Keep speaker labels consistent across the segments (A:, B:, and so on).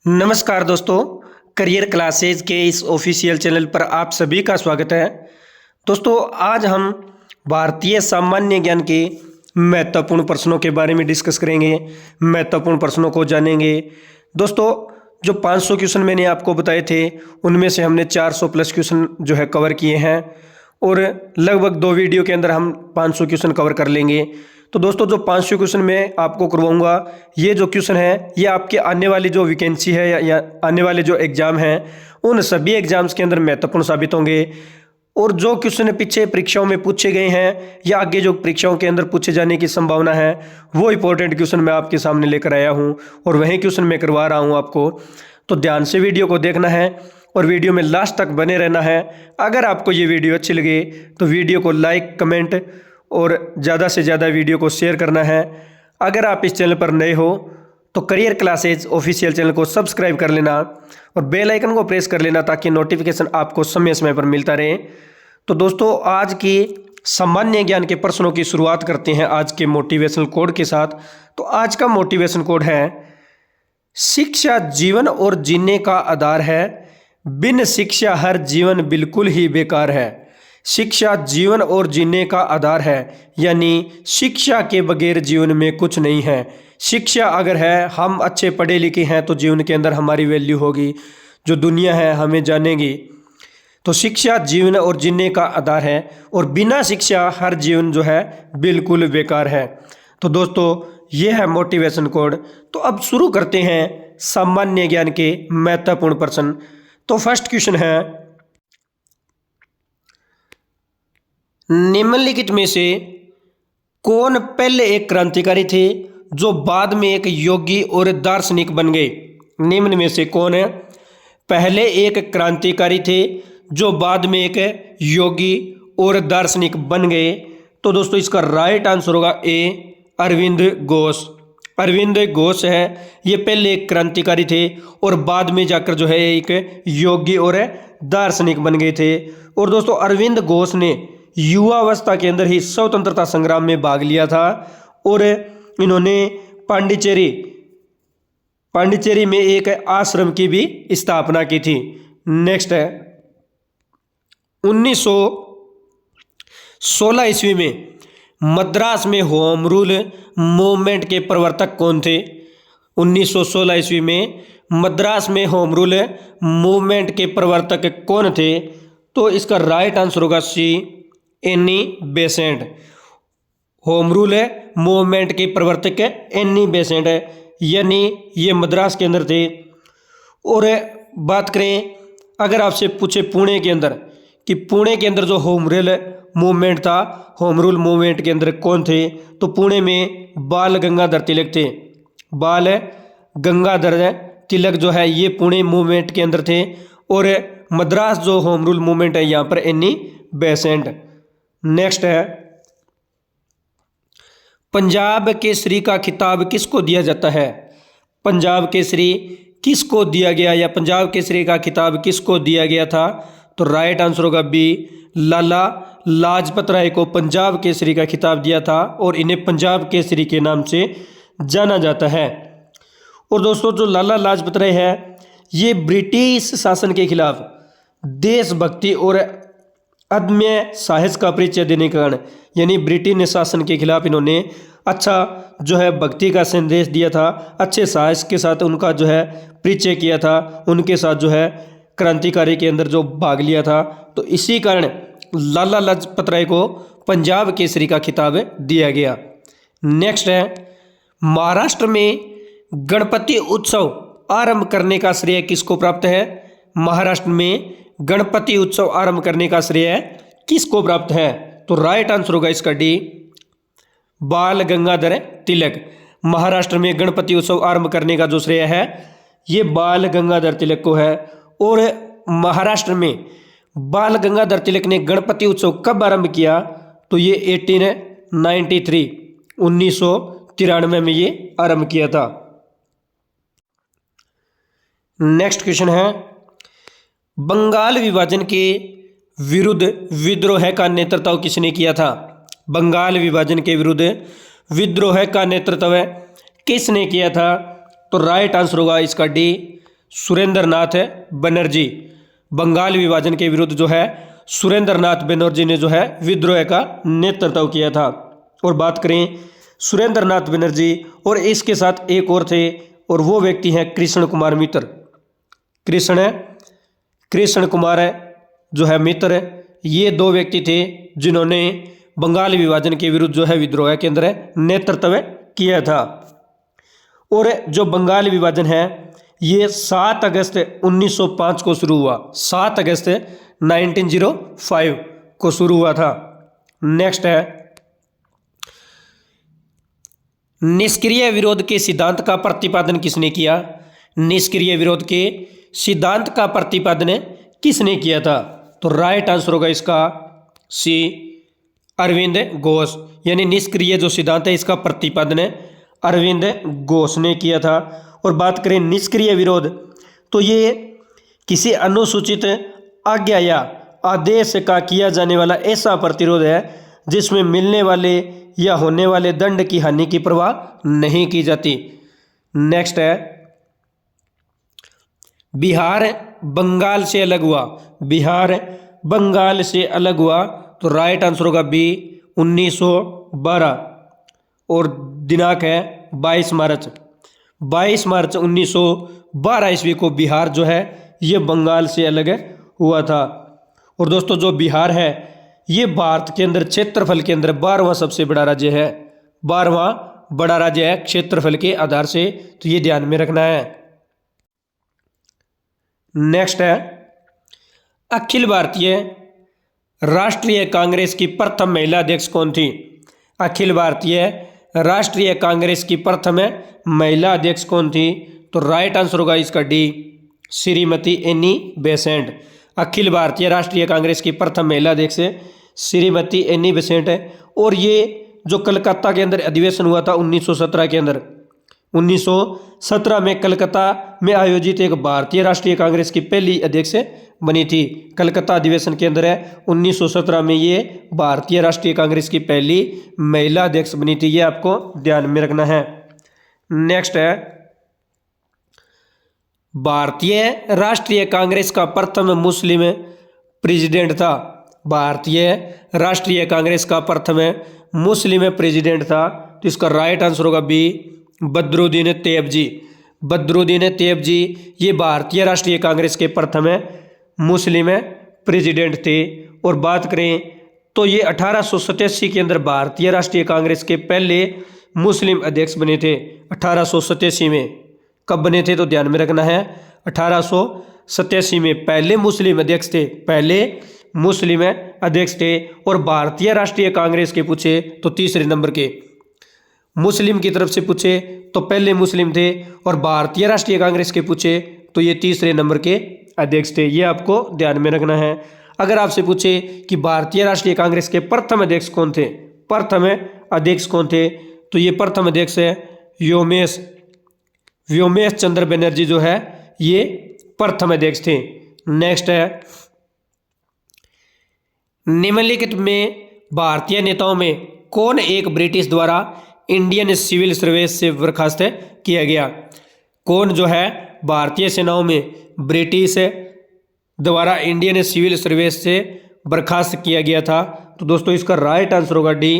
A: नमस्कार दोस्तों, career classes के इस ऑफिशियल चैनल पर आप सभी का स्वागत है। दोस्तों, आज हम भारतीय सामान्य ज्ञान के महत्वपूर्ण प्रश्नों के बारे में डिस्कस करेंगे, महत्वपूर्ण प्रश्नों को जानेंगे। दोस्तों, जो 500 क्वेश्चन मैंने आपको बताए थे, उनमें से हमने 400 प्लस क्वेश्चन जो है कवर किए हैं और लगभग 2 वीडियो के अंदर हम 500 क्वेश्चन कवर कर लेंगे। तो दोस्तों, जो 500 क्वेश्चन मैं आपको करवाऊंगा, ये जो क्वेश्चन है ये आपके आने वाली जो वैकेंसी है या आने वाले जो एग्ज़ाम हैं, उन सभी एग्ज़ाम्स के अंदर महत्वपूर्ण साबित होंगे। और जो क्वेश्चन पीछे परीक्षाओं में पूछे गए हैं या आगे जो परीक्षाओं के अंदर पूछे जाने की संभावना है, वो इंपॉर्टेंट क्वेश्चन मैं आपके सामने लेकर आया हूँ और वही क्वेश्चन मैं करवा रहा हूँ आपको। तो ध्यान से वीडियो को देखना है और वीडियो में लास्ट तक बने रहना है। अगर आपको ये वीडियो अच्छी लगे तो वीडियो को लाइक, कमेंट और ज़्यादा से ज़्यादा वीडियो को शेयर करना है। अगर आप इस चैनल पर नए हो तो करियर क्लासेज ऑफिशियल चैनल को सब्सक्राइब कर लेना और बेल आइकन को प्रेस कर लेना ताकि नोटिफिकेशन आपको समय समय पर मिलता रहे। तो दोस्तों, आज की सामान्य ज्ञान के प्रश्नों की शुरुआत करते हैं आज के मोटिवेशनल कोड के साथ। तो आज का मोटिवेशन कोड है, शिक्षा जीवन और जीने का आधार है, बिन शिक्षा हर जीवन बिल्कुल ही बेकार है। शिक्षा जीवन और जीने का आधार है, यानी शिक्षा के बगैर जीवन में कुछ नहीं है। शिक्षा अगर है, हम अच्छे पढ़े लिखे हैं तो जीवन के अंदर हमारी वैल्यू होगी, जो दुनिया है हमें जानेगी। तो शिक्षा जीवन और जीने का आधार है और बिना शिक्षा हर जीवन जो है बिल्कुल बेकार है। तो दोस्तों, ये है मोटिवेशन कोड। तो अब शुरू करते हैं सामान्य ज्ञान के महत्वपूर्ण प्रश्न। तो फर्स्ट क्वेश्चन है, निम्नलिखित में से कौन पहले एक क्रांतिकारी थे जो बाद में एक योगी और दार्शनिक बन गए? निम्न में से कौन है पहले एक क्रांतिकारी थे जो बाद में एक योगी और दार्शनिक बन गए? तो दोस्तों, इसका राइट आंसर होगा ए, अरविंद घोष। अरविंद घोष है, ये पहले एक क्रांतिकारी थे और बाद में जाकर जो है एक योगी और दार्शनिक बन गए थे। और दोस्तों, अरविंद घोष ने युवावस्था के अंदर ही स्वतंत्रता संग्राम में भाग लिया था और इन्होंने पांडिचेरी में एक आश्रम की भी स्थापना की थी। नेक्स्ट है, 1916 ईस्वी में मद्रास में होम रूल मूवमेंट के प्रवर्तक कौन थे? 1916 ईस्वी में मद्रास में होम रूल मूवमेंट के प्रवर्तक कौन थे? तो इसका राइट आंसर होगा C, Annie Besant. Home rule movement के प्रवर्तक एनी बेसेंट है, यानी ये मद्रास के अंदर थे। और बात करें, अगर आपसे पूछे पुणे के अंदर कि पुणे के अंदर जो होम रूल मूवमेंट था, होम रूल मूवमेंट के अंदर कौन थे? तो पुणे में बाल गंगाधर तिलक थे। बाल गंगाधर तिलक जो है ये पुणे मूवमेंट के अंदर थे। और मद्रास जो होम रूल मूवमेंट है, यहाँ पर एनी बेसेंट। नेक्स्ट है, पंजाब केसरी का खिताब किसको दिया जाता है? पंजाब केसरी किसको दिया गया या पंजाब केसरी का खिताब किसको दिया गया था? तो राइट आंसर होगा बी, लाला लाजपत राय को पंजाब केसरी का खिताब दिया था और इन्हें पंजाब केसरी के नाम से जाना जाता है। और दोस्तों, जो लाला लाजपत राय है, ये ब्रिटिश शासन के खिलाफ देशभक्ति और अदम्य साहस का परिचय देने के कारण, यानी ब्रिटिश शासन के खिलाफ इन्होंने अच्छा जो है भक्ति का संदेश दिया था, अच्छे साहस के साथ उनका जो है परिचय किया था, उनके साथ जो है क्रांतिकारी के अंदर जो भाग लिया था। तो इसी कारण लाला लाजपत राय को पंजाब केसरी का खिताब दिया गया। नेक्स्ट है, महाराष्ट्र में गणपति उत्सव आरंभ करने का श्रेय किसको प्राप्त है? महाराष्ट्र में गणपति उत्सव आरंभ करने का श्रेय किसको प्राप्त है? तो राइट आंसर होगा इसका डी, बाल गंगाधर तिलक। महाराष्ट्र में गणपति उत्सव आरंभ करने का जो श्रेय है ये बाल गंगाधर तिलक को है। और महाराष्ट्र में बाल गंगाधर तिलक ने गणपति उत्सव कब आरंभ किया? तो ये 1993 में ये आरंभ किया था। नेक्स्ट क्वेश्चन है, बंगाल विभाजन के विरुद्ध विद्रोह का नेतृत्व किसने किया था? बंगाल विभाजन के विरुद्ध विद्रोह का नेतृत्व किसने किया था? तो राइट आंसर होगा इसका डी, सुरेंद्रनाथ बनर्जी। बंगाल विभाजन के विरुद्ध जो है सुरेंद्रनाथ बनर्जी ने जो है विद्रोह का नेतृत्व किया था। और बात करें सुरेंद्रनाथ बनर्जी और इसके साथ एक और थे और वो व्यक्ति हैं कृष्ण कुमार मित्र। कृष्ण कुमार जो है मित्र, ये दो व्यक्ति थे जिन्होंने बंगाल विभाजन के विरुद्ध जो है विद्रोह के अंदर नेतृत्व किया था। और जो बंगाल विभाजन है ये 7 अगस्त 1905 को शुरू हुआ। 7 अगस्त 1905 को शुरू हुआ था। नेक्स्ट है निष्क्रिय विरोध के सिद्धांत का प्रतिपादन किसने किया? निष्क्रिय विरोध के सिद्धांत का प्रतिपादन किसने किया था? तो राइट आंसर होगा इसका सी, अरविंद घोष। यानी निष्क्रिय जो सिद्धांत है इसका प्रतिपादन अरविंद घोष ने किया था। और बात करें निष्क्रिय विरोध, तो ये किसी अनुसूचित आज्ञा या आदेश का किया जाने वाला ऐसा प्रतिरोध है जिसमें मिलने वाले या होने वाले दंड की हानि की परवाह नहीं की जाती। नेक्स्ट है बिहार बंगाल से अलग हुआ। बिहार बंगाल से अलग हुआ, तो राइट आंसर होगा बी 1912। और दिनांक है 22 मार्च 1912 ईस्वी को बिहार जो है ये बंगाल से अलग हुआ था। और दोस्तों जो बिहार है ये भारत के अंदर क्षेत्रफल के अंदर 12वां सबसे बड़ा राज्य है। 12वां बड़ा राज्य है क्षेत्रफल के आधार से, तो ये ध्यान में रखना है। नेक्स्ट है अखिल भारतीय राष्ट्रीय कांग्रेस की प्रथम महिला अध्यक्ष कौन थी? अखिल भारतीय राष्ट्रीय कांग्रेस की प्रथम महिला अध्यक्ष कौन थी? तो राइट आंसर होगा इसका D, Shrimati Annie Besant. Akhil Bharatiya राष्ट्रीय कांग्रेस की प्रथम महिला अध्यक्ष श्रीमती एनी बेसेंट है। और ये जो कलकत्ता के अंदर अधिवेशन हुआ था 1917 के अंदर, 1917 में कलकत्ता में आयोजित एक भारतीय राष्ट्रीय कांग्रेस की पहली अध्यक्ष बनी थी। कलकत्ता अधिवेशन के अंदर है 1917 में ये भारतीय राष्ट्रीय कांग्रेस की पहली महिला अध्यक्ष बनी थी। ये आपको ध्यान में रखना है। नेक्स्ट है भारतीय राष्ट्रीय कांग्रेस का प्रथम मुस्लिम प्रेसिडेंट था। भारतीय राष्ट्रीय कांग्रेस का प्रथम मुस्लिम प्रेसिडेंट था, तो इसका राइट आंसर होगा बी, बदरुद्दीन तैयब जी। बदरुद्दीन तैयब जी ये भारतीय राष्ट्रीय कांग्रेस के प्रथम मुस्लिम प्रेसिडेंट थे। और बात करें तो ये 1887 के अंदर भारतीय राष्ट्रीय कांग्रेस के पहले मुस्लिम अध्यक्ष बने थे। 1887 में कब बने थे? तो ध्यान में रखना है 1887 में पहले मुस्लिम अध्यक्ष थे, पहले मुस्लिम अध्यक्ष थे। और भारतीय राष्ट्रीय कांग्रेस के पूछे तो तीसरे नंबर के, मुस्लिम की तरफ से पूछे तो पहले मुस्लिम थे, और भारतीय राष्ट्रीय कांग्रेस के पूछे तो ये तीसरे नंबर के अध्यक्ष थे। ये आपको ध्यान में रखना है। अगर आपसे पूछे कि भारतीय राष्ट्रीय कांग्रेस के प्रथम अध्यक्ष कौन थे, प्रथम अध्यक्ष कौन थे, तो ये प्रथम अध्यक्ष है व्योमेश चंद्र बनर्जी जो है ये प्रथम अध्यक्ष थे। नेक्स्ट है निम्नलिखित में भारतीय नेताओं में कौन एक ब्रिटिश द्वारा इंडियन सिविल सर्विस से बर्खास्त किया गया? कौन जो है भारतीय सेनाओं में ब्रिटिश द्वारा इंडियन सिविल सर्विस से बर्खास्त किया गया था? तो दोस्तों इसका राइट आंसर होगा डी,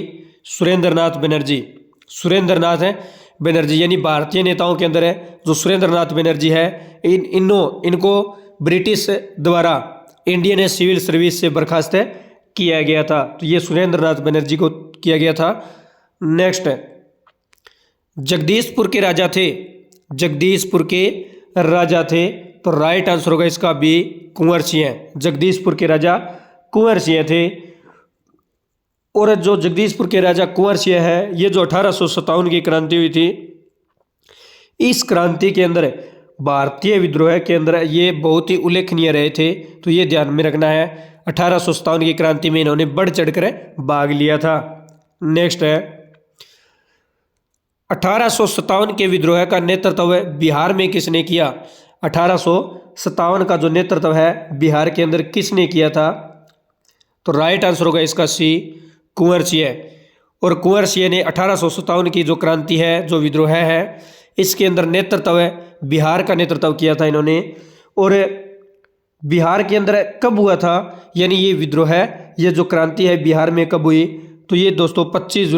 A: सुरेंद्रनाथ बनर्जी। सुरेंद्रनाथ बनर्जी यानी भारतीय नेताओं के अंदर है जो सुरेंद्रनाथ बनर्जी है, इनको ब्रिटिश द्वारा इंडियन सिविल सर्विस से बर्खास्त किया गया था। तो ये सुरेंद्रनाथ बनर्जी को किया गया था। नेक्स्ट जगदीशपुर के राजा थे। जगदीशपुर के राजा थे, तो राइट आंसर होगा इसका बी, कुंवर सिंह। जगदीशपुर के राजा कुंवर सिंह थे। और जो जगदीशपुर के राजा कुंवर सिंह है ये जो 1857 की क्रांति हुई थी, इस क्रांति के अंदर भारतीय विद्रोह के अंदर ये बहुत ही उल्लेखनीय रहे थे। तो ये ध्यान में रखना है 1857 की क्रांति में इन्होंने बढ़ चढ़कर भाग लिया था। नेक्स्ट है 1857 के विद्रोह का नेतृत्व बिहार में किसने किया? 1857 का जो नेतृत्व है बिहार के अंदर किसने किया था? तो राइट आंसर होगा इसका सी, कुंवर सिंह। और कुंवर सिंह ने 1857 की जो क्रांति है, जो विद्रोह है, इसके अंदर नेतृत्व बिहार का नेतृत्व किया था इन्होंने। और बिहार के अंदर कब हुआ था, यानी ये विद्रोह है, ये जो क्रांति है बिहार में कब हुई, तो ये दोस्तों 25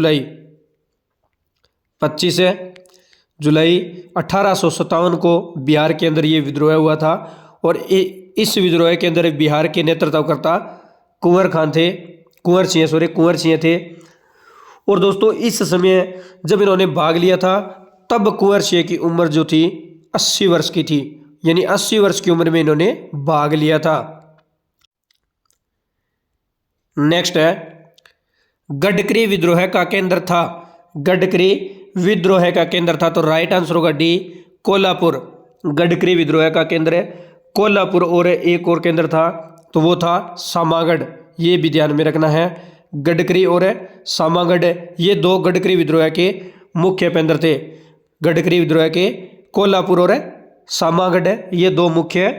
A: जुलाई 1857 को बिहार के अंदर ये विद्रोह हुआ था। और इस विद्रोह के अंदर बिहार के नेतृत्वकर्ता कुंवर सिंह थे। और दोस्तों इस समय जब इन्होंने भाग लिया था तब कुंवर सिंह की उम्र जो थी 80 वर्ष की थी, यानी 80 वर्ष की उम्र में इन्होंने भाग लिया था। नेक्स्ट है गडकरी विद्रोह का केंद्र था। गडकरी विद्रोह का केंद्र था, तो राइट आंसर होगा डी, कोल्हापुर। गडकरी विद्रोह का केंद्र कोल्हापुर। और एक और केंद्र था तो वो था सामागढ़, ये भी ध्यान में रखना है। गडकरी और सामागढ़ ये दो गडकरी विद्रोह के मुख्य केंद्र थे। गडकरी विद्रोह के कोल्हापुर और सामागढ़ ये दो मुख्य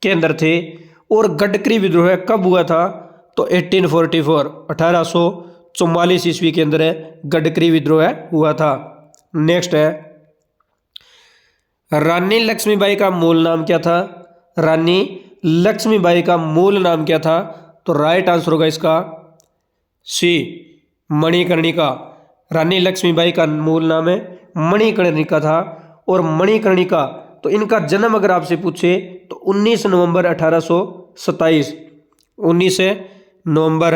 A: केंद्र थे। और गडकरी विद्रोह कब हुआ था, तो 1844 ईस्वी के अंदर गडकरी विद्रोह हुआ था। नेक्स्ट है रानी लक्ष्मीबाई का मूल नाम क्या था। रानी लक्ष्मीबाई का मूल नाम क्या था, तो राइट आंसर होगा इसका सी, मणिकर्णिका। रानी लक्ष्मीबाई का मूल नाम है मणिकर्णिका था। और मणिकर्णिका, तो इनका जन्म अगर आपसे पूछे तो 19 नवंबर 1827, 19 नवंबर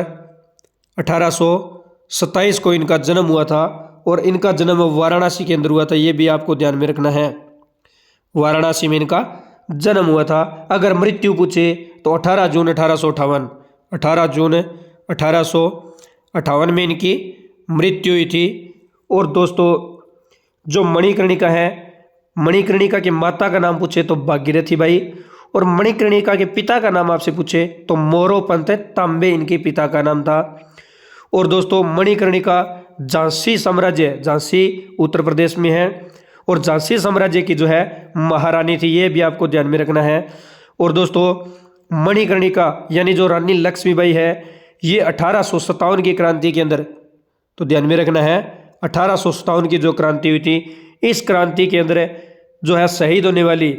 A: 1827 को इनका जन्म हुआ था। और इनका जन्म वाराणसी के अंदर हुआ था, ये भी आपको ध्यान में रखना है। वाराणसी में इनका जन्म हुआ था। अगर मृत्यु पूछे तो 18 जून 1858, 18 जून 1858 में इनकी मृत्यु हुई थी। और दोस्तों जो मणिकर्णिका है, मणिकर्णिका की माता का नाम पूछे तो भागीरथी बाई। और मणिकर्णिका के पिता का नाम आपसे पूछे तो मोरोपंत तांबे इनके पिता का नाम था। और दोस्तों मणिकर्णिका झांसी साम्राज्य, झांसी उत्तर प्रदेश में है, और झांसी साम्राज्य की जो है महारानी थी, ये भी आपको ध्यान में रखना है। और दोस्तों मणिकर्णिका यानी जो रानी लक्ष्मीबाई है, ये 1857 की क्रांति के अंदर, तो ध्यान में रखना है 1857 की जो क्रांति हुई थी, इस क्रांति के अंदर जो है शहीद होने वाली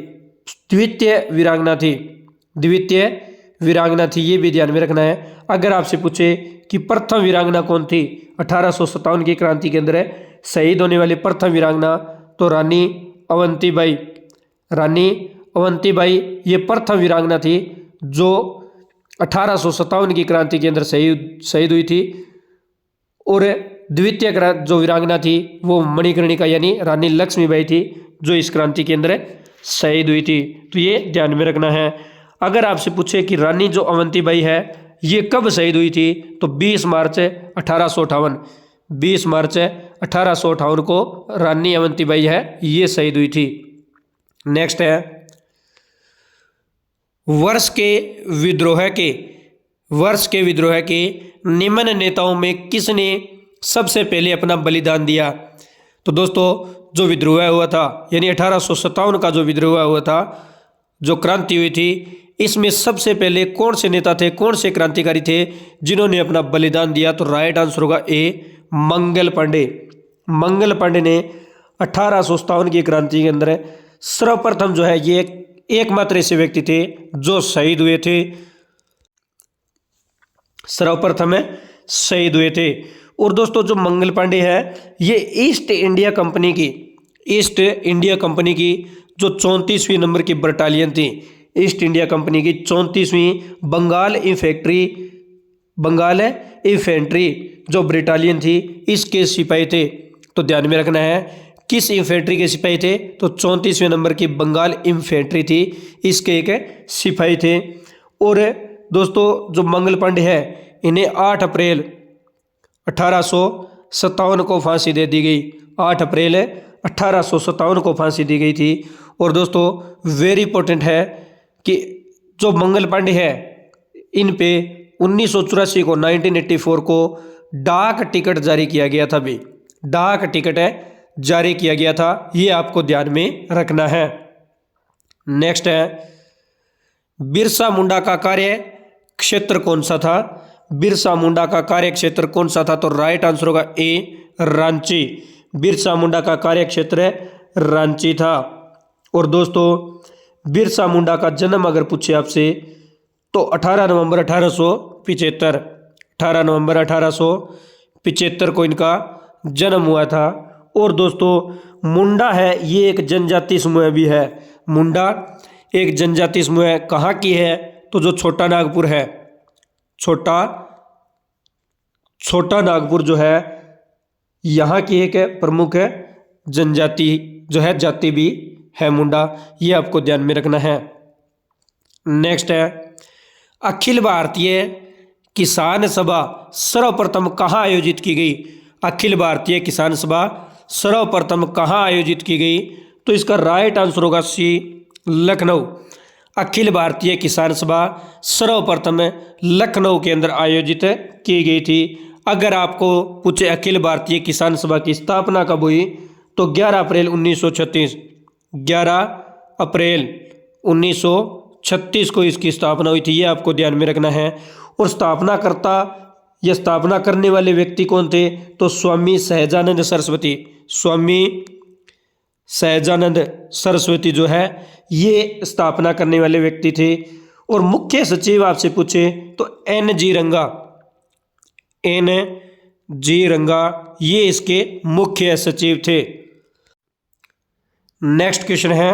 A: द्वितीय वीरांगना थी, ये भी ध्यान में रखना है। अगर आपसे पूछे कि प्रथम वीरांगना कौन थी 1857 की क्रांति के अंदर शहीद होने वाली प्रथम वीरांगना, तो रानी अवंतीबाई ये प्रथम वीरांगना थी जो 1857 की क्रांति के अंदर शहीद हुई थी। और द्वितीय जो वीरांगना थी वो मणिकर्णिका यानी रानी लक्ष्मीबाई थी, जो इस क्रांति के अंदर शहीद हुई थी। तो ये ध्यान में रखना है। अगर आपसे पूछे कि रानी जो अवंतीबाई है ये कब शहीद हुई थी, तो 20 मार्च 1858 को रानी अवंतीबाई है ये शहीद हुई थी। नेक्स्ट है वर्ष के विद्रोह के निम्न नेताओं में किसने सबसे पहले अपना बलिदान दिया। तो दोस्तों जो विद्रोह हुआ था यानी 1857 का जो विद्रोह हुआ था, जो क्रांति हुई थी, इसमें सबसे पहले कौन से नेता थे, कौन से क्रांतिकारी थे जिन्होंने अपना बलिदान दिया, तो राइट आंसर होगा ए, मंगल पांडे ने 1857 की क्रांति के अंदर सर्वप्रथम जो है ये एकमात्र ऐसे व्यक्ति थे जो शहीद हुए थे। और दोस्तों जो मंगल पांडे है ये ईस्ट इंडिया कंपनी की जो 34वीं नंबर की बटालियन थी, ईस्ट इंडिया कंपनी की 34वीं बंगाल इन्फेंट्री जो बटालियन थी, इसके सिपाही थे। तो ध्यान में रखना है किस इन्फेंट्री के सिपाही थे, तो 34वें नंबर की बंगाल इन्फेंट्री थी, इसके एक सिपाही थे। और दोस्तों जो मंगल पांडे है इन्हें 8 अप्रैल 1857 को फांसी दे दी गई। 8 अप्रैल 1857 को फांसी दी गई थी। और दोस्तों वेरी इंपॉर्टेंट है कि जो मंगल पांडे है इन पे 1984 को 1984 को डाक टिकट जारी किया गया था। डाक टिकट जारी किया गया था, ये आपको ध्यान में रखना है। नेक्स्ट है बिरसा मुंडा का कार्य क्षेत्र कौन सा था। बिरसा मुंडा का कार्य क्षेत्र कौन सा था, तो राइट आंसर होगा ए, रांची। बिरसा मुंडा का कार्य क्षेत्र रांची था। और दोस्तों बिरसा मुंडा का जन्म अगर पूछे आपसे तो 18 नवंबर 1875, 18 नवंबर 1875 को इनका जन्म हुआ था। और दोस्तों मुंडा है ये एक जनजाति समूह भी है। मुंडा एक जनजाति समूह है। कहाँ की है? तो जो छोटा नागपुर है, छोटा नागपुर जो है यहाँ की एक प्रमुख जनजाति जो है, जाति भी है मुंडा। ये आपको ध्यान में रखना है। नेक्स्ट है अखिल भारतीय किसान सभा सर्वप्रथम कहाँ आयोजित की गई? अखिल भारतीय किसान सभा सर्वप्रथम कहाँ आयोजित की गई? तो इसका राइट आंसर होगा सी, लखनऊ। अखिल भारतीय किसान सभा सर्वप्रथम लखनऊ के अंदर आयोजित की गई थी। अगर आपको पूछे अखिल भारतीय किसान सभा की स्थापना कब हुई तो 11 अप्रैल 1936, 11 अप्रैल 1936 को इसकी स्थापना हुई थी। ये आपको ध्यान में रखना है। और स्थापनाकर्ता या स्थापना करने वाले व्यक्ति कौन थे? तो स्वामी सहजानंद सरस्वती। स्वामी सहजानंद सरस्वती जो है ये स्थापना करने वाले व्यक्ति थे। और मुख्य सचिव आपसे पूछे तो NG रंगा, NG रंगा ये इसके मुख्य सचिव थे। नेक्स्ट क्वेश्चन है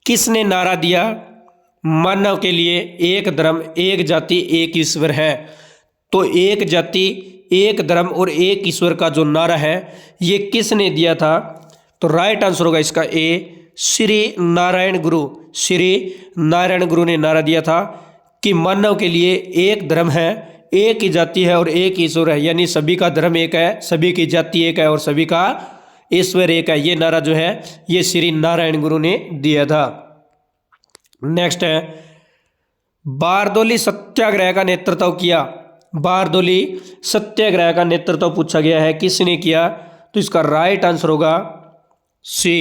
A: किसने नारा दिया मानव के लिए एक धर्म एक जाति एक ईश्वर है? तो एक जाति एक धर्म और एक ईश्वर का जो नारा है ये किसने दिया था? तो राइट आंसर होगा इसका ए, श्री नारायण गुरु। श्री नारायण गुरु ने नारा दिया था कि मानव के लिए एक धर्म है, एक ही जाति है और एक ईश्वर है। यानी सभी का धर्म एक है, सभी की जाति एक है और सभी का ईश्वर एक है। ये नारा जो है ये श्री नारायण गुरु ने दिया था। नेक्स्ट है बारदोली सत्याग्रह का नेतृत्व किया। बारदोली सत्याग्रह का नेतृत्व पूछा गया है, किसने किया? तो इसका राइट आंसर होगा सी,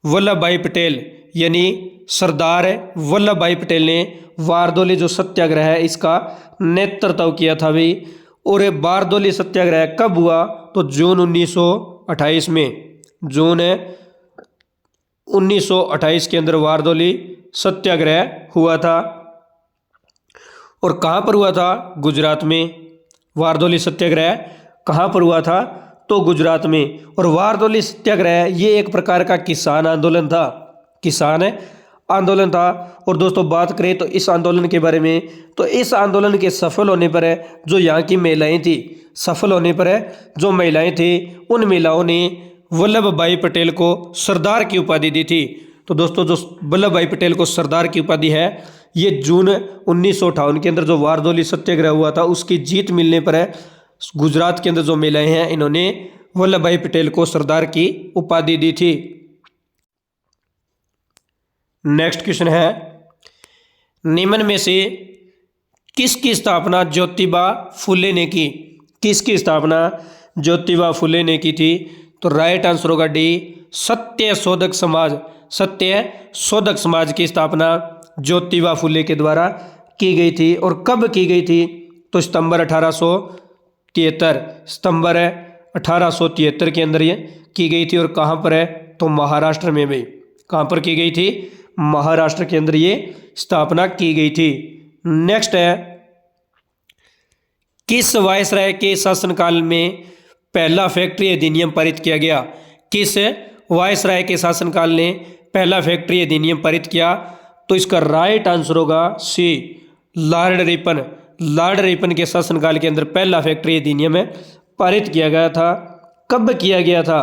A: वल्लभ भाई पटेल। यानी सरदार वल्लभ भाई पटेल ने बारदोली जो सत्याग्रह है इसका नेतृत्व किया था भी। और ये बारदोली सत्याग्रह कब हुआ? तो जून 1928 में, जून 1928 के अंदर बारदोली सत्याग्रह हुआ था। और कहाँ पर हुआ था? गुजरात में। बारदोली सत्याग्रह कहाँ पर हुआ था? तो गुजरात में। और बारदोली सत्याग्रह ये एक प्रकार का किसान आंदोलन था, किसान आंदोलन था। और दोस्तों बात करें तो इस आंदोलन के बारे में, तो इस आंदोलन के सफल होने पर जो यहाँ की महिलाएं थी, सफल होने पर जो महिलाएं थी उन महिलाओं ने वल्लभ भाई पटेल को सरदार की उपाधि दी थी। तो दोस्तों जो वल्लभ भाई पटेल को सरदार की उपाधि है ये जून 1958 के अंदर जो बारदोली सत्याग्रह हुआ था उसकी जीत मिलने पर गुजरात के अंदर जो महिलाएं हैं इन्होंने वल्लभ भाई पटेल को सरदार की उपाधि दी थी। नेक्स्ट क्वेश्चन है निम्न में से किसकी स्थापना ज्योतिबा फुले ने की? किसकी स्थापना ज्योतिबा फुले ने की थी? तो राइट आंसर होगा डी, सत्य शोधक समाज। सत्य शोधक समाज की स्थापना ज्योतिबा फुले के द्वारा की गई थी। और कब की गई थी? तो सितंबर 1873, सितंबर 1873 के अंदर ये की गई थी। और कहाँ पर है? तो महाराष्ट्र में भी। कहाँ पर की गई थी? महाराष्ट्र के अंदर ये स्थापना की गई थी। नेक्स्ट है किस वायसराय के शासनकाल में पहला फैक्ट्री अधिनियम पारित किया गया? किस वायसराय के शासनकाल ने पहला फैक्ट्री अधिनियम पारित किया? तो इसका राइट आंसर होगा सी, लॉर्ड रिपन। लॉर्ड रिपन के शासनकाल के अंदर पहला फैक्ट्री अधिनियम पारित किया गया था। कब किया गया था?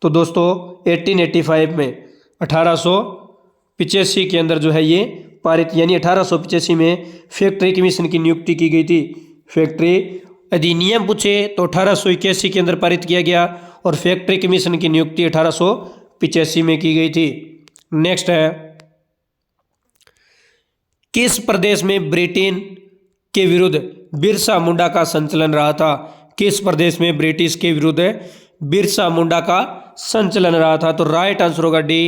A: तो दोस्तों 1885 में, 1885 के अंदर जो है ये पारित, यानी 1885 में फैक्ट्री कमीशन की नियुक्ति की गई थी। फैक्ट्री अधिनियम पूछे तो 1881 के अंदर पारित किया गया और फैक्ट्री कमीशन की नियुक्ति 1885 में की गई थी। नेक्स्ट है किस प्रदेश में ब्रिटेन के विरुद्ध बिरसा मुंडा का संचलन रहा था? किस प्रदेश में ब्रिटिश के विरुद्ध बिरसा मुंडा का संचलन रहा था? तो राइट आंसर होगा डी,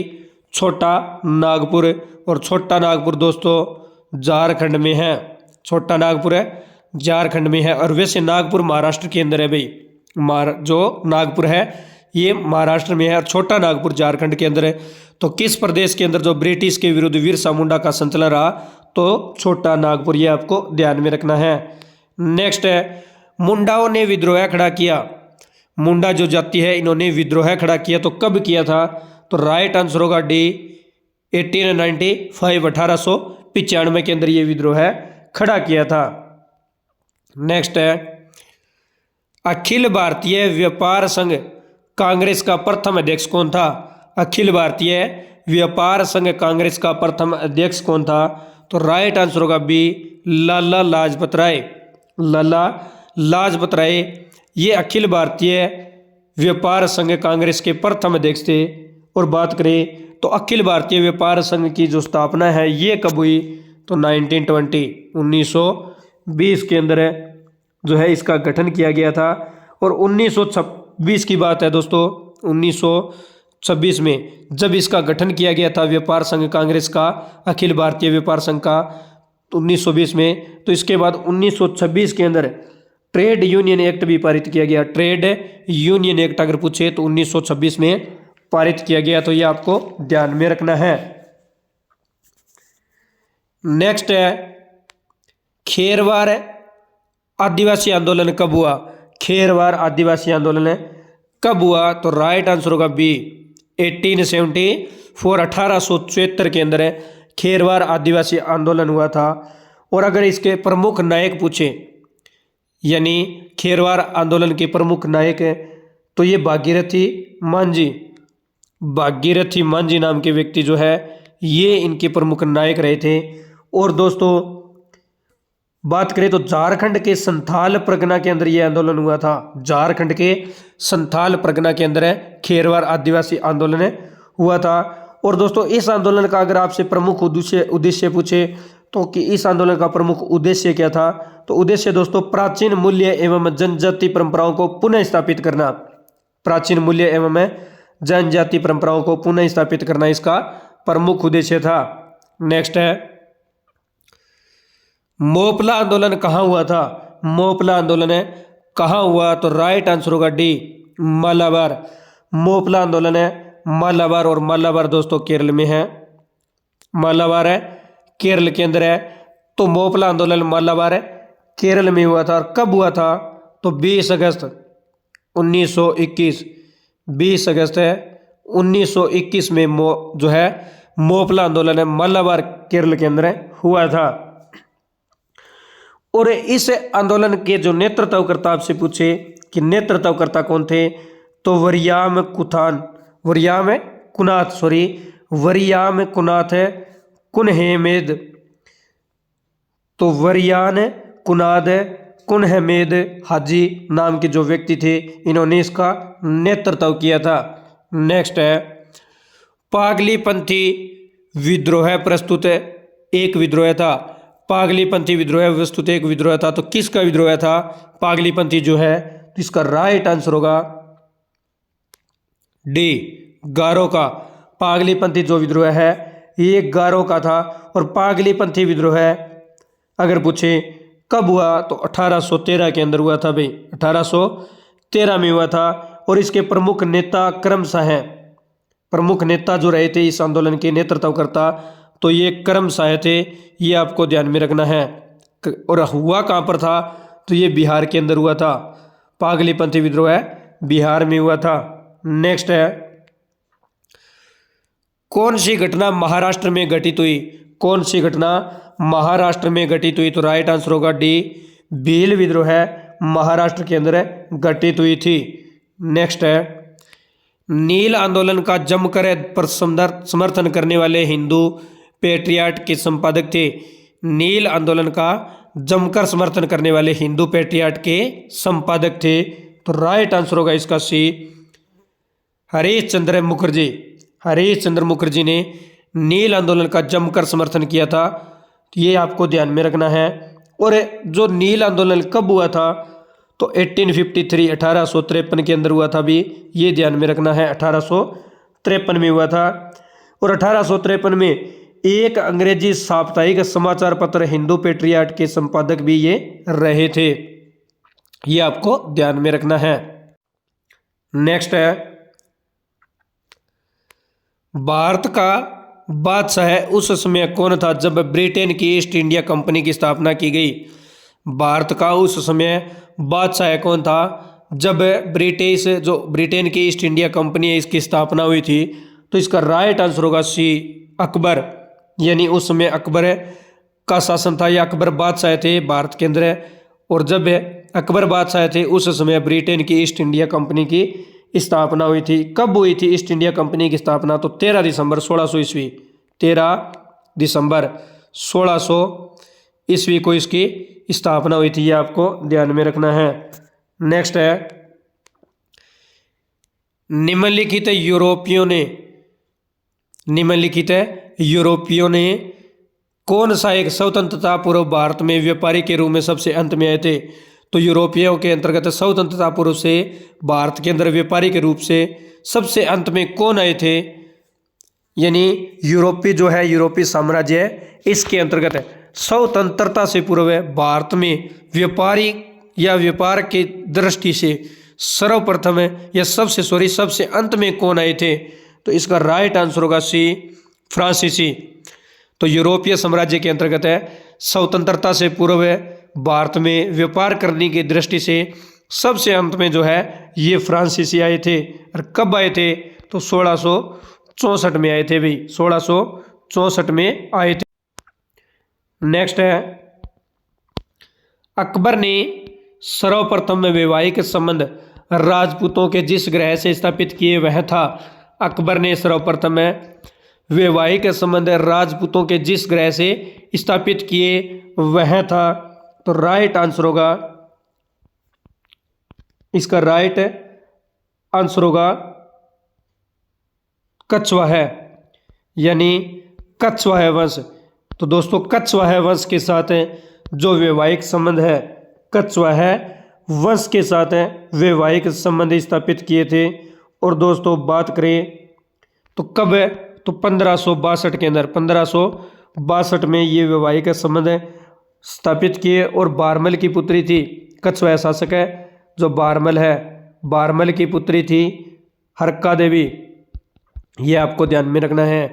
A: छोटा नागपुर। और छोटा नागपुर दोस्तों झारखंड में है। छोटा नागपुर है झारखंड में है। और वैसे नागपुर महाराष्ट्र के अंदर है भाई। जो नागपुर है ये महाराष्ट्र में है और छोटा नागपुर झारखंड के अंदर है। तो किस प्रदेश के अंदर जो ब्रिटिश के विरुद्ध बिरसा मुंडा का संचलन रहा, तो छोटा नागपुर, ये आपको ध्यान में रखना है। नेक्स्ट है, मुंडाओं ने विद्रोह खड़ा किया। मुंडा जो जाति है इन्होंने विद्रोह खड़ा किया, तो कब किया था, तो राइट आंसर होगा डी 1895 1895 के अंदर ये विद्रोह खड़ा किया था। नेक्स्ट है, अखिल भारतीय व्यापार संघ कांग्रेस का प्रथम अध्यक्ष कौन था। अखिल भारतीय व्यापार संघ कांग्रेस का प्रथम अध्यक्ष कौन था, तो राइट आंसर होगा बी लाला लाजपत राय। लाला लाजपत राय ये अखिल भारतीय व्यापार संघ कांग्रेस के प्रथम अध्यक्ष थे। और बात करें तो अखिल भारतीय व्यापार संघ की जो स्थापना है ये कब हुई, तो 1920 के अंदर जो है इसका गठन किया गया था। और 1926 की बात है दोस्तों, 1926 में जब इसका गठन किया गया था व्यापार संघ कांग्रेस का, अखिल भारतीय व्यापार संघ का 1920 में, तो इसके बाद 1926 के अंदर ट्रेड यूनियन एक्ट भी पारित किया गया। ट्रेड यूनियन एक्ट अगर पूछे तो 1926 में पारित किया गया, तो ये आपको ध्यान में रखना है। नेक्स्ट है, खेरवार आदिवासी आंदोलन कब हुआ। खेरवार आदिवासी आंदोलन कब हुआ, तो राइट आंसर होगा बी 1874 1874 के अंदर खेरवार आदिवासी आंदोलन हुआ था। और अगर इसके प्रमुख नायक पूछे, यानी खेरवार आंदोलन के प्रमुख नायक है, तो ये भागीरथी मांझी, भागीरथी मांझी नाम के व्यक्ति जो है ये इनके प्रमुख नायक रहे थे। और दोस्तों बात करें तो झारखंड के संथाल परगना के अंदर ये आंदोलन हुआ था। झारखंड के संथाल परगना के अंदर खेरवार आदिवासी आंदोलन हुआ था। और दोस्तों इस आंदोलन का अगर आपसे प्रमुख उद्देश्य पूछे तो कि इस आंदोलन का प्रमुख उद्देश्य क्या था, तो उद्देश्य दोस्तों प्राचीन मूल्य एवं जनजाति परंपराओं को पुनः स्थापित करना। प्राचीन मूल्य एवं जनजाति परंपराओं को पुनः स्थापित करना इसका प्रमुख उद्देश्य था। नेक्स्ट है, मोपला आंदोलन कहाँ हुआ था। मोपला आंदोलन कहाँ हुआ, तो राइट आंसर होगा डी मालाबार। मोपला आंदोलन मालाबार, और मालाबार दोस्तों केरल में है। मालाबार केरल के अंदर है। तो मोपला आंदोलन मालाबार केरल में हुआ था। और कब हुआ था, तो 20 अगस्त 1921। 20 अगस्त 1921 में जो है मोपला आंदोलन मालाबार केरल के अंदर हुआ था। और इस आंदोलन के जो नेतृत्वकर्ता आपसे पूछे कि नेतृत्वकर्ता कौन थे, तो वरियाम कुनाथ कुनहेमेद। तो वरियान कुनाद कुनहेमेद हाजी नाम के जो व्यक्ति थे, इन्होंने इसका नेतृत्व किया था। नेक्स्ट है, पागलीपंथी विद्रोह प्रस्तुत एक विद्रोह था। पागलीपंथी विद्रोह वस्तुत एक विद्रोह था। तो किसका विद्रोह था पागलीपंथी जो है, तो इसका राइट आंसर होगा डी गारो का। पागलीपंथी जो विद्रोह है ये गारो का था। और पागलीपंथी विद्रोह अगर पूछे कब हुआ, तो 1813 के अंदर हुआ था भाई, 1813 में हुआ था। और इसके प्रमुख नेता क्रमशः हैं, प्रमुख नेता जो रहे थे इस आंदोलन के नेतृत्वकर्ता, तो ये क्रमशः थे, ये आपको ध्यान में रखना है। और हुआ कहाँ पर था, तो ये बिहार के अंदर हुआ था। पागलीपंथी विद्रोह बिहार में हुआ था। नेक्स्ट है, कौन सी घटना महाराष्ट्र में घटित हुई। कौन सी घटना महाराष्ट्र में घटित हुई, तो राइट आंसर होगा डी भील विद्रोह महाराष्ट्र के अंदर घटित हुई थी। नेक्स्ट है, नील आंदोलन का जमकर समर्थन करने वाले हिंदू पेट्रियाट के संपादक थे। नील आंदोलन का जमकर समर्थन करने वाले हिंदू पेट्रियाट के संपादक थे। तो राइट आंसर होगा इसका सी हरीश चंद्र मुखर्जी। हरीश चंद्र मुखर्जी ने नील आंदोलन का जमकर समर्थन किया था। तो ये आपको ध्यान में रखना है। और जो नील आंदोलन कब हुआ था, तो 1853 1853 के अंदर हुआ था भी, ये ध्यान में रखना है। 1853 में हुआ था। और 1853 में एक अंग्रेजी साप्ताहिक समाचार पत्र हिंदू पेट्रियाट के संपादक भी ये रहे थे, ये आपको ध्यान में रखना है। नेक्स्ट है, भारत का बादशाह उस समय कौन था जब ब्रिटेन की ईस्ट इंडिया कंपनी की स्थापना की गई? भारत का उस समय बादशाह कौन था जब ब्रिटेन की ईस्ट इंडिया कंपनी है इसकी स्थापना हुई थी? तो इसका राइट आंसर होगा सी, अकबर। यानी उस समय अकबर का शासन था या अकबर बादशाह थे भारत के अंदर। और जब अकबर बादशाह थे उस समय ब्रिटेन की ईस्ट इंडिया कंपनी की स्थापना हुई थी। कब हुई थी ईस्ट इंडिया कंपनी की स्थापना? तो 13 दिसंबर 1600 ईस्वी। 13 दिसंबर 1600 ईस्वी को इसकी स्थापना हुई थी, ये आपको ध्यान में रखना है। नेक्स्ट है, निम्नलिखित यूरोपियों ने कौन सा एक स्वतंत्रता पूर्व भारत में व्यापारी के रूप में सबसे अंत में आए थे? तो यूरोपियों के अंतर्गत स्वतंत्रता पूर्व से भारत के अंदर व्यापारी के रूप से सबसे अंत में कौन आए थे? यानी यूरोपीय साम्राज्य है, इसके अंतर्गत स्वतंत्रता से पूर्व भारत में व्यापारी या व्यापार की दृष्टि से सर्वप्रथम या सबसे अंत में कौन आए थे? तो इसका राइट आंसर होगा सी, फ्रांसीसी। तो यूरोपीय साम्राज्य के अंतर्गत है स्वतंत्रता से पूर्व भारत में व्यापार करने की दृष्टि से सबसे अंत में ये फ्रांसीसी आए थे। और कब आए थे? तो 1664 में आए थे भाई, 1664 में आए थे। नेक्स्ट है, अकबर ने सर्वप्रथम वैवाहिक संबंध राजपूतों के जिस ग्रह से स्थापित किए वह था? अकबर ने सर्वप्रथम वैवाहिक संबंध राजपूतों के जिस ग्रह से स्थापित किए वह था? तो राइट आंसर होगा, इसका राइट आंसर होगा कछवाहा, यानी कछवाहा वंश। तो दोस्तों कछवाहा वंश के साथ जो वैवाहिक संबंध है, कछवाहा वंश के साथ वैवाहिक संबंध स्थापित किए थे। और दोस्तों बात करें तो कब है? तो 1562 के अंदर, 1562 में ये वैवाहिक संबंध स्थापित किए। और बारमल की पुत्री थी, कछवाहा शासक है जो बारमल है, बारमल की पुत्री थी हरका देवी। ये आपको ध्यान में रखना है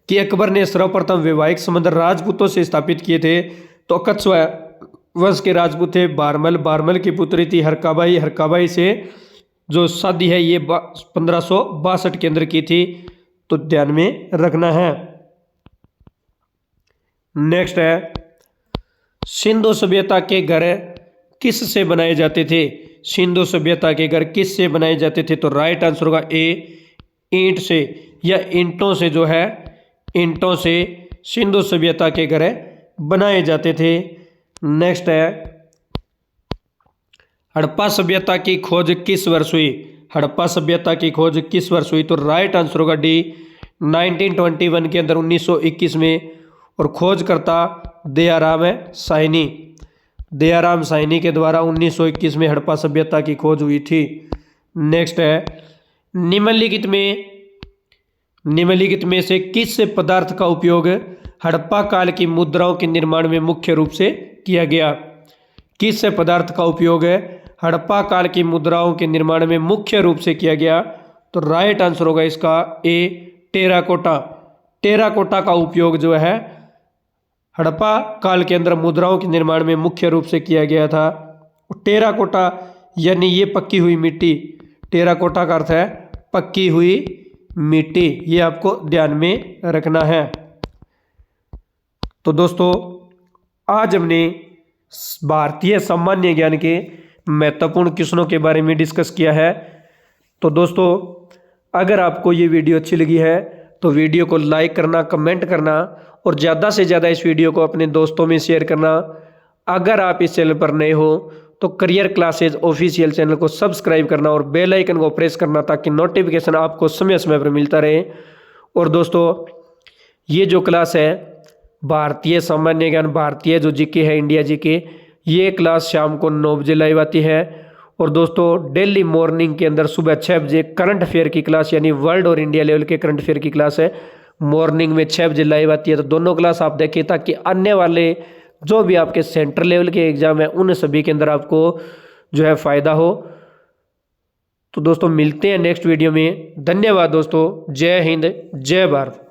A: कि अकबर ने सर्वप्रथम वैवाहिक संबंध राजपूतों से स्थापित किए थे। तो कछवाहा वंश के राजपूत थे बारमल, बारमल की पुत्री थी हरकाबाई, हरकाबाई से जो शादी है ये 1562 के अंदर की थी। तो ध्यान में रखना है। नेक्स्ट है, सिंधु सभ्यता के घर किस से बनाए जाते थे? सिंधु सभ्यता के घर किस से बनाए जाते थे? तो राइट आंसर होगा ए, ईंट से या ईंटों से ईंटों से सिंधु सभ्यता के घर बनाए जाते थे। नेक्स्ट है, हड़प्पा सभ्यता की खोज किस वर्ष हुई? हड़प्पा सभ्यता की खोज किस वर्ष हुई? तो राइट आंसर होगा डी, 1921 के अंदर, 1921 में। और खोजकर्ता दयाराम साहनी, दयाराम साहनी के द्वारा 1921 में हड़प्पा सभ्यता की खोज हुई थी। नेक्स्ट है, निम्नलिखित में से किस पदार्थ का उपयोग हड़प्पा काल की मुद्राओं के निर्माण में मुख्य रूप से किया गया? किस पदार्थ का उपयोग हड़प्पा काल की मुद्राओं के निर्माण में मुख्य रूप से किया गया? तो राइट आंसर होगा इसका ए, टेराकोटा। टेराकोटा का उपयोग हड़प्पा काल के अंदर मुद्राओं के निर्माण में मुख्य रूप से किया गया था। टेराकोटा यानी ये पक्की हुई मिट्टी, टेराकोटा का अर्थ है पक्की हुई मिट्टी, ये आपको ध्यान में रखना है। तो दोस्तों आज हमने भारतीय सामान्य ज्ञान के महत्वपूर्ण क्वेश्चनों के बारे में डिस्कस किया है। तो दोस्तों अगर आपको ये वीडियो अच्छी लगी है तो वीडियो को लाइक करना, कमेंट करना और ज़्यादा से ज़्यादा इस वीडियो को अपने दोस्तों में शेयर करना। अगर आप इस चैनल पर नए हो तो करियर क्लासेज ऑफिशियल चैनल को सब्सक्राइब करना और बेल आइकन को प्रेस करना ताकि नोटिफिकेशन आपको समय समय पर मिलता रहे। और दोस्तों ये जो क्लास है भारतीय सामान्य ज्ञान, भारतीय जो जीके है, इंडिया जीके, ये क्लास शाम को 9 बजे लाइव आती है। और दोस्तों डेली मॉर्निंग के अंदर सुबह 6 बजे करंट अफेयर की क्लास यानी वर्ल्ड और इंडिया लेवल के करंट अफेयर की क्लास है, मॉर्निंग में 6 बजे लाइव आती है। तो दोनों क्लास आप देखें ताकि आने वाले जो भी आपके सेंट्रल लेवल के एग्जाम है उन सभी के अंदर आपको फ़ायदा हो। तो दोस्तों मिलते हैं नेक्स्ट वीडियो में। धन्यवाद दोस्तों। जय हिंद, जय भारत।